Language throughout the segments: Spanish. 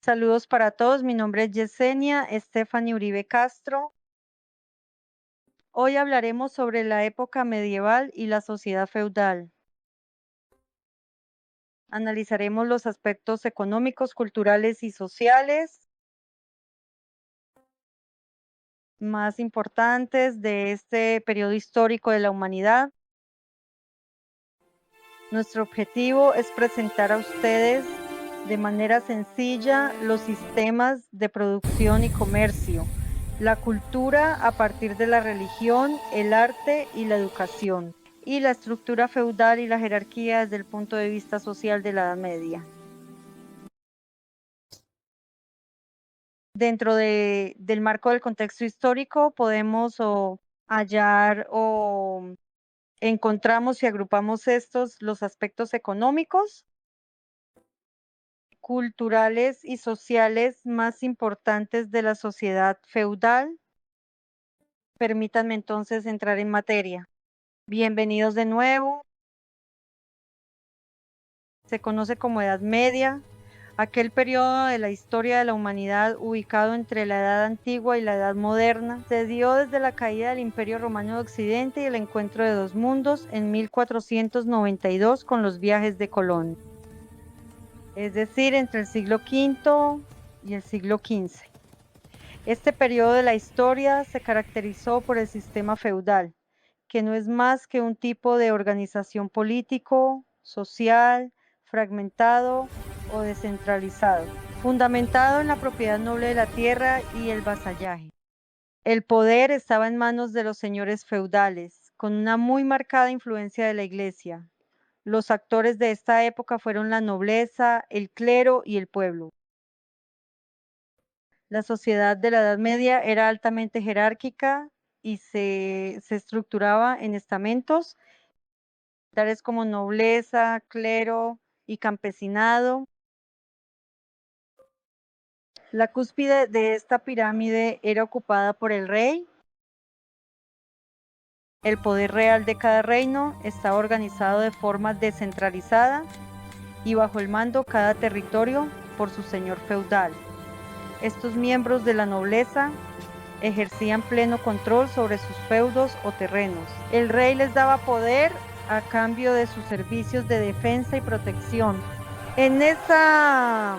Saludos para todos, mi nombre es Yesenia Stephanie Uribe Castro. Hoy hablaremos sobre la época medieval y la sociedad feudal. Analizaremos los aspectos económicos, culturales y sociales más importantes de este periodo histórico de la humanidad. Nuestro objetivo es presentar a ustedes de manera sencilla los sistemas de producción y comercio, la cultura a partir de la religión, el arte y la educación, y la estructura feudal y la jerarquía desde el punto de vista social de la Edad Media. Dentro del marco del contexto histórico podemos hallar o encontramos y agrupamos los aspectos económicos, culturales y sociales más importantes de la sociedad feudal. Permítanme entonces entrar en materia. Bienvenidos de nuevo. Se conoce como Edad Media, aquel periodo de la historia de la humanidad ubicado entre la Edad Antigua y la Edad Moderna. Se dio desde la caída del Imperio Romano de Occidente y el encuentro de dos mundos en 1492 con los viajes de Colón, es decir, entre el siglo V y el siglo XV. Este periodo de la historia se caracterizó por el sistema feudal, que no es más que un tipo de organización político, social, fragmentado o descentralizado, fundamentado en la propiedad noble de la tierra y el vasallaje. El poder estaba en manos de los señores feudales, con una muy marcada influencia de la Iglesia. Los actores de esta época fueron la nobleza, el clero y el pueblo. La sociedad de la Edad Media era altamente jerárquica y se estructuraba en estamentos, tales como nobleza, clero y campesinado. La cúspide de esta pirámide era ocupada por el rey. El poder real de cada reino estaba organizado de forma descentralizada y bajo el mando cada territorio por su señor feudal. Estos miembros de la nobleza ejercían pleno control sobre sus feudos o terrenos. El rey les daba poder a cambio de sus servicios de defensa y protección. En esa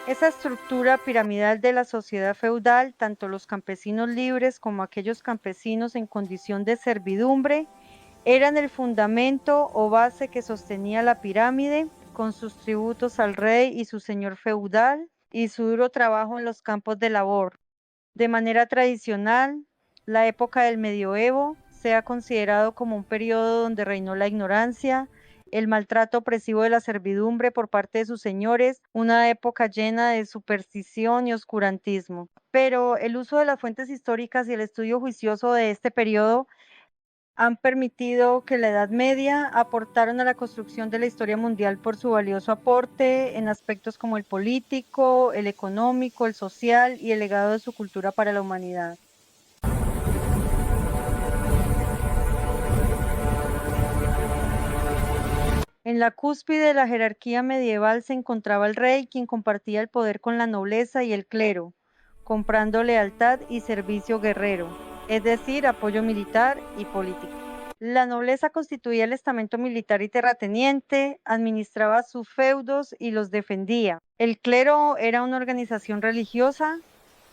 estructura piramidal de la sociedad feudal, tanto los campesinos libres como aquellos campesinos en condición de servidumbre eran el fundamento o base que sostenía la pirámide, con sus tributos al rey y su señor feudal y su duro trabajo en los campos de labor. De manera tradicional, la época del medioevo se ha considerado como un periodo donde reinó la ignorancia, el maltrato opresivo de la servidumbre por parte de sus señores, una época llena de superstición y oscurantismo. Pero el uso de las fuentes históricas y el estudio juicioso de este periodo han permitido que la Edad Media aportaron a la construcción de la historia mundial por su valioso aporte en aspectos como el político, el económico, el social y el legado de su cultura para la humanidad. En la cúspide de la jerarquía medieval se encontraba el rey, quien compartía el poder con la nobleza y el clero, comprando lealtad y servicio guerrero, es decir, apoyo militar y político. La nobleza constituía el estamento militar y terrateniente, administraba sus feudos y los defendía. El clero era una organización religiosa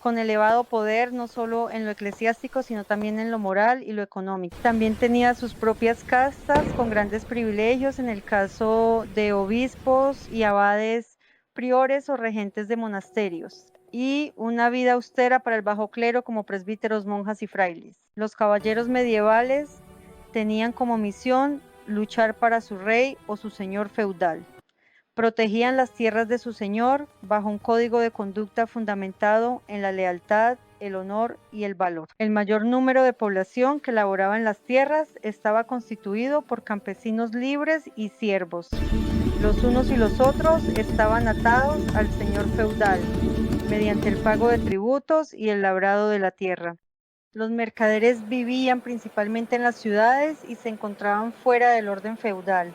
con elevado poder, no solo en lo eclesiástico, sino también en lo moral y lo económico. También tenía sus propias castas con grandes privilegios en el caso de obispos y abades, priores o regentes de monasterios, y una vida austera para el bajo clero como presbíteros, monjas y frailes. Los caballeros medievales tenían como misión luchar para su rey o su señor feudal. Protegían las tierras de su señor bajo un código de conducta fundamentado en la lealtad, el honor y el valor. El mayor número de población que laboraba en las tierras estaba constituido por campesinos libres y siervos. Los unos y los otros estaban atados al señor feudal mediante el pago de tributos y el labrado de la tierra. Los mercaderes vivían principalmente en las ciudades y se encontraban fuera del orden feudal.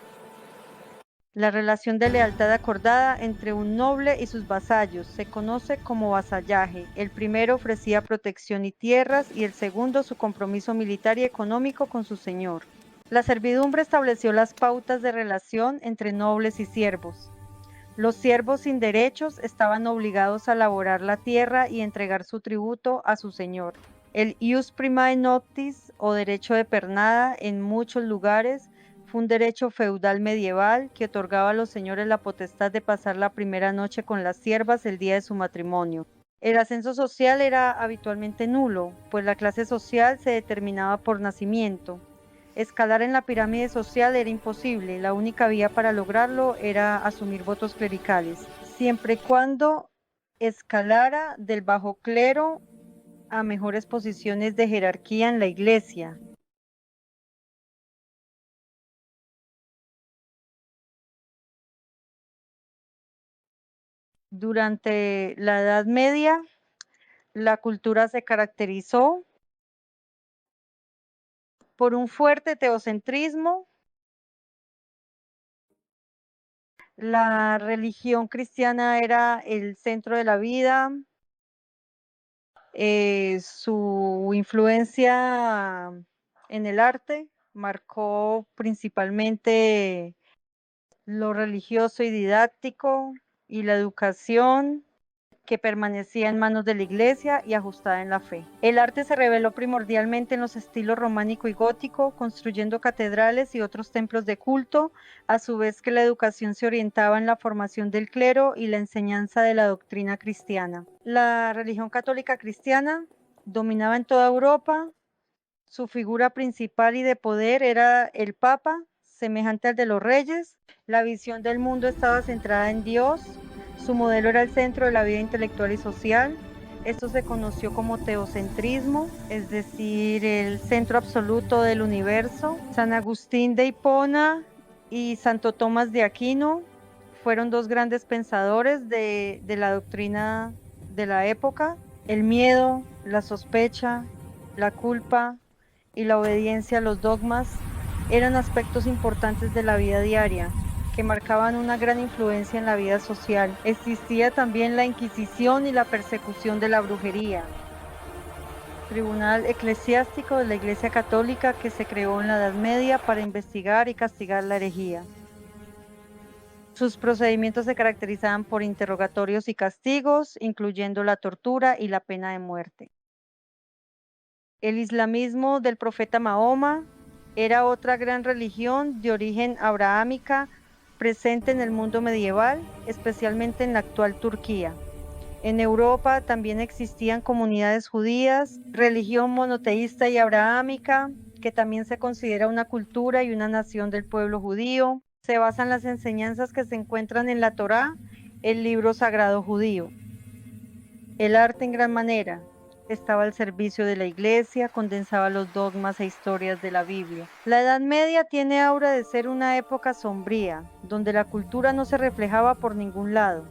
La relación de lealtad acordada entre un noble y sus vasallos se conoce como vasallaje. El primero ofrecía protección y tierras y el segundo su compromiso militar y económico con su señor. La servidumbre estableció las pautas de relación entre nobles y siervos. Los siervos sin derechos estaban obligados a laborar la tierra y entregar su tributo a su señor. El ius primae noctis o derecho de pernada en muchos lugares fue un derecho feudal medieval que otorgaba a los señores la potestad de pasar la primera noche con las siervas el día de su matrimonio. El ascenso social era habitualmente nulo, pues la clase social se determinaba por nacimiento. Escalar en la pirámide social era imposible, la única vía para lograrlo era asumir votos clericales, siempre y cuando escalara del bajo clero a mejores posiciones de jerarquía en la iglesia. Durante la Edad Media, la cultura se caracterizó por un fuerte teocentrismo. La religión cristiana era el centro de la vida. Su influencia en el arte marcó principalmente lo religioso y didáctico y la educación que permanecía en manos de la iglesia y ajustada en la fe. El arte se reveló primordialmente en los estilos románico y gótico, construyendo catedrales y otros templos de culto, a su vez que la educación se orientaba en la formación del clero y la enseñanza de la doctrina cristiana. La religión católica cristiana dominaba en toda Europa. Su figura principal y de poder era el Papa, semejante al de los reyes. La visión del mundo estaba centrada en Dios. Su modelo era el centro de la vida intelectual y social. Esto se conoció como teocentrismo, es decir, el centro absoluto del universo. San Agustín de Hipona y Santo Tomás de Aquino fueron dos grandes pensadores de la doctrina de la época. El miedo, la sospecha, la culpa y la obediencia a los dogmas eran aspectos importantes de la vida diaria, que marcaban una gran influencia en la vida social. Existía también la Inquisición y la persecución de la brujería. Tribunal eclesiástico de la Iglesia Católica que se creó en la Edad Media para investigar y castigar la herejía. Sus procedimientos se caracterizaban por interrogatorios y castigos, incluyendo la tortura y la pena de muerte. El islamismo del profeta Mahoma era otra gran religión de origen abrahámica presente en el mundo medieval, especialmente en la actual Turquía. En Europa también existían comunidades judías, religión monoteísta y abrahámica, que también se considera una cultura y una nación del pueblo judío. Se basan las enseñanzas que se encuentran en la Torá, el libro sagrado judío. El arte en gran manera estaba al servicio de la iglesia, condensaba los dogmas e historias de la Biblia. La Edad Media tiene aura de ser una época sombría, donde la cultura no se reflejaba por ningún lado,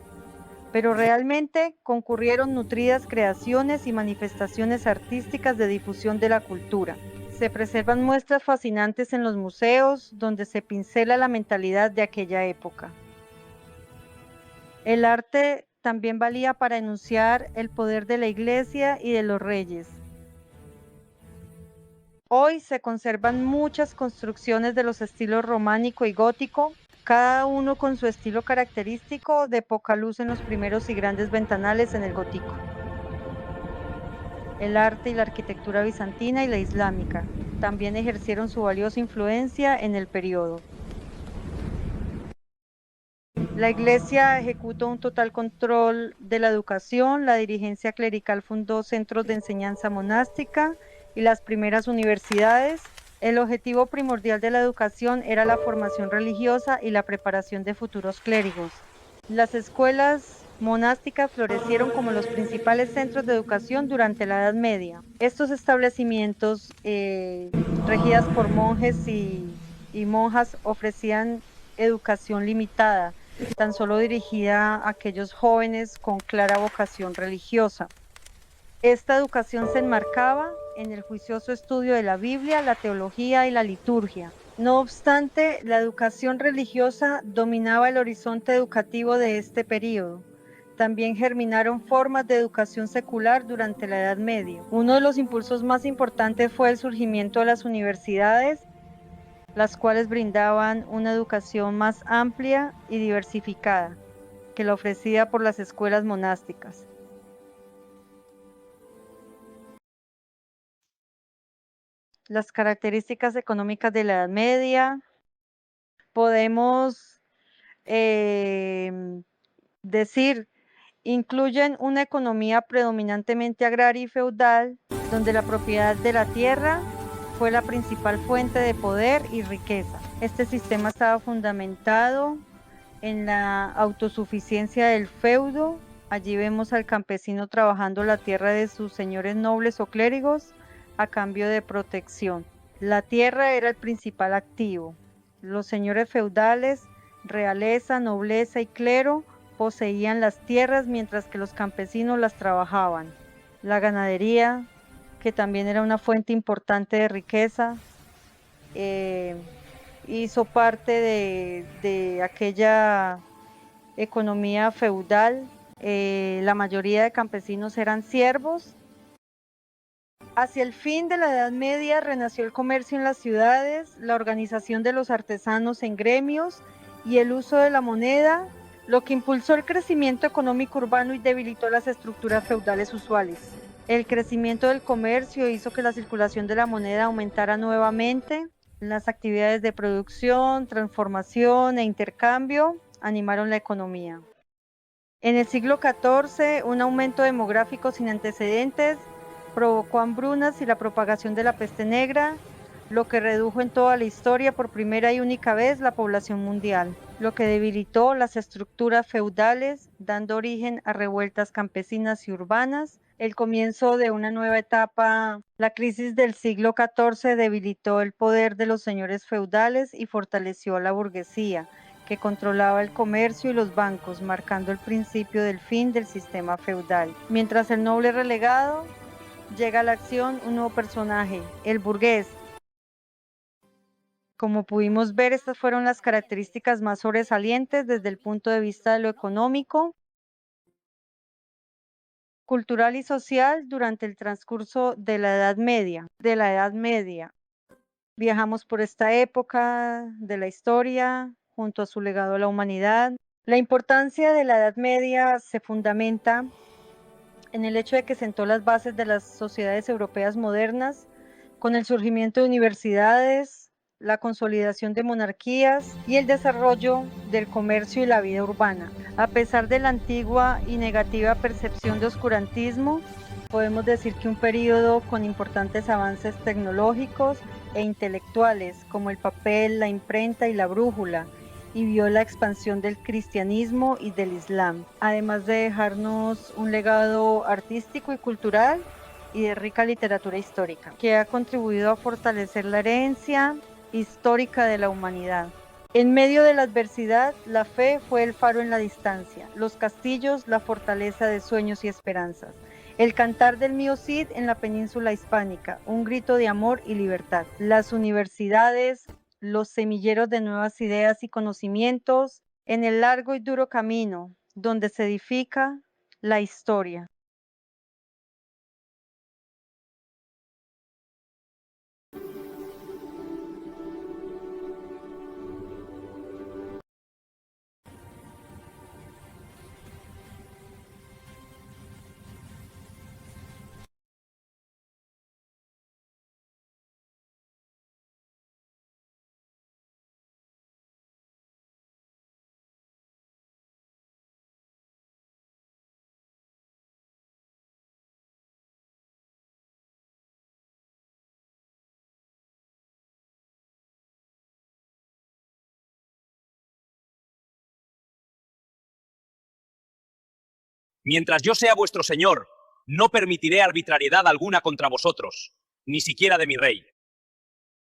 pero realmente concurrieron nutridas creaciones y manifestaciones artísticas de difusión de la cultura. Se preservan muestras fascinantes en los museos, donde se pincela la mentalidad de aquella época. El arte también valía para enunciar el poder de la iglesia y de los reyes. Hoy se conservan muchas construcciones de los estilos románico y gótico, cada uno con su estilo característico, de poca luz en los primeros y grandes ventanales en el gótico. El arte y la arquitectura bizantina y la islámica también ejercieron su valiosa influencia en el periodo. La Iglesia ejecutó un total control de la educación, la dirigencia clerical fundó centros de enseñanza monástica y las primeras universidades. El objetivo primordial de la educación era la formación religiosa y la preparación de futuros clérigos. Las escuelas monásticas florecieron como los principales centros de educación durante la Edad Media. Estos establecimientos, regidas por monjes y monjas, ofrecían educación limitada, tan solo dirigida a aquellos jóvenes con clara vocación religiosa. Esta educación se enmarcaba en el juicioso estudio de la Biblia, la teología y la liturgia. No obstante, la educación religiosa dominaba el horizonte educativo de este período. También germinaron formas de educación secular durante la Edad Media. Uno de los impulsos más importantes fue el surgimiento de las universidades, las cuales brindaban una educación más amplia y diversificada que la ofrecida por las escuelas monásticas. Las características económicas de la Edad Media. Podemos decir, incluyen una economía predominantemente agraria y feudal, donde la propiedad de la tierra fue la principal fuente de poder y riqueza. Este sistema estaba fundamentado en la autosuficiencia del feudo. Allí vemos al campesino trabajando la tierra de sus señores nobles o clérigos a cambio de protección. La tierra era el principal activo. Los señores feudales, realeza, nobleza y clero poseían las tierras mientras que los campesinos las trabajaban. La ganadería, que también era una fuente importante de riqueza, hizo parte de aquella economía feudal. La mayoría de campesinos eran siervos. Hacia el fin de la Edad Media renació el comercio en las ciudades, la organización de los artesanos en gremios y el uso de la moneda, lo que impulsó el crecimiento económico urbano y debilitó las estructuras feudales usuales. El crecimiento del comercio hizo que la circulación de la moneda aumentara nuevamente. Las actividades de producción, transformación e intercambio animaron la economía. En el siglo XIV, un aumento demográfico sin antecedentes provocó hambrunas y la propagación de la peste negra, lo que redujo en toda la historia por primera y única vez la población mundial, lo que debilitó las estructuras feudales, dando origen a revueltas campesinas y urbanas. El comienzo de una nueva etapa. La crisis del siglo XIV debilitó el poder de los señores feudales y fortaleció a la burguesía, que controlaba el comercio y los bancos, marcando el principio del fin del sistema feudal. Mientras el noble relegado, llega a la acción un nuevo personaje, el burgués. Como pudimos ver, estas fueron las características más sobresalientes desde el punto de vista de lo económico, cultural y social durante el transcurso de la Edad Media. Viajamos por esta época de la historia, junto a su legado a la humanidad. La importancia de la Edad Media se fundamenta en el hecho de que sentó las bases de las sociedades europeas modernas, con el surgimiento de universidades, la consolidación de monarquías y el desarrollo del comercio y la vida urbana. A pesar de la antigua y negativa percepción de oscurantismo, podemos decir que un periodo con importantes avances tecnológicos e intelectuales, como el papel, la imprenta y la brújula, y vio la expansión del cristianismo y del islam, además de dejarnos un legado artístico y cultural y de rica literatura histórica, que ha contribuido a fortalecer la herencia histórica de la humanidad. En medio de la adversidad, la fe fue el faro en la distancia, los castillos la fortaleza de sueños y esperanzas, el cantar del mío Cid en la península hispánica, un grito de amor y libertad. Las universidades, los semilleros de nuevas ideas y conocimientos, en el largo y duro camino donde se edifica la historia. Mientras yo sea vuestro señor, no permitiré arbitrariedad alguna contra vosotros, ni siquiera de mi rey.